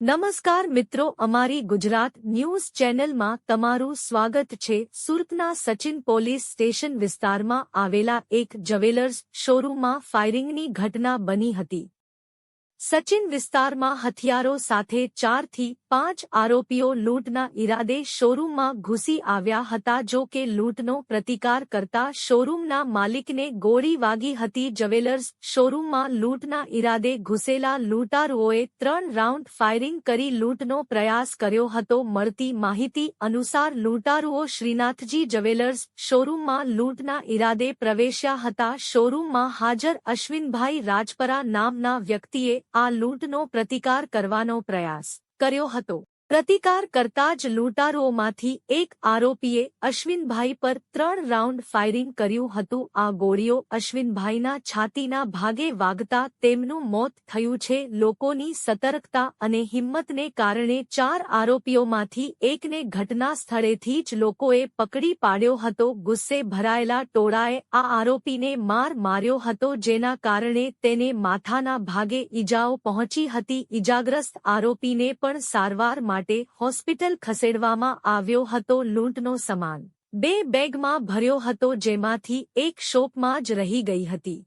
નમસ્કાર મિત્રો, અમારી ગુજરાત ન્યૂઝ ચેનલમાં તમારું સ્વાગત છે। સુરતના સચિન પોલીસ સ્ટેશન વિસ્તારમાં આવેલા એક જ્વેલર્સ શોરૂમમાં ફાયરિંગની ઘટના બની હતી। સચિન વિસ્તારમાં હથિયારો સાથે 4 થી 5 આરોપીઓ લૂંટના ઈરાદે શોરૂમમાં ઘૂસી આવ્યા હતા। જો કે લૂંટનો પ્રતિકાર કરતા શોરૂમના માલિકને ગોળી વાગી હતી। જ્વેલર્સ શોરૂમમાં લૂંટના ઈરાદે ઘૂસેલા લૂંટારુઓએ 3 રાઉન્ડ ફાયરિંગ કરી લૂંટનો પ્રયાસ કર્યો હતો। મળતી માહિતી અનુસાર લૂંટારુઓ શ્રીનાથજી જ્વેલર્સ શોરૂમમાં લૂંટના ઈરાદે પ્રવેશ્યા હતા। શોરૂમમાં હાજર અશ્વિનભાઈ રાજપરા નામના વ્યક્તિએ આ લૂંટનો પ્રતિકાર કરવાનો પ્રયાસ કર્યો હતો। પ્રતિકાર કરતા જ લૂંટારુઓમાંથી એક આરોપીએ અશ્વિનભાઈ પર 3 રાઉન્ડ ફાયરિંગ કર્યું હતું। આ ગોળીઓ અશ્વિનભાઈના છાતીના ભાગે વાગતા તેમનું મોત થયું છે। લોકોની સતર્કતા અને હિંમતને કારણે 4 આરોપીઓમાંથી એકને ઘટના સ્થળેથી જ લોકોએ પકડી પાડ્યો હતો। ગુસ્સે ભરાયેલા ટોળાએ આ આરોપીને માર માર્યો હતો, જેના કારણે તેને માથાના ભાગે ઈજાઓ પહોંચી હતી। ઈજાગ્રસ્ત આરોપીને પણ સારવાર માટે હોસ્પિટલ ખસેડવામાં આવ્યો હતો। લૂંટનો સામાન 2 બેગમાં ભર્યો હતો, જેમાંથી એક શોપમાં જ રહી ગઈ હતી।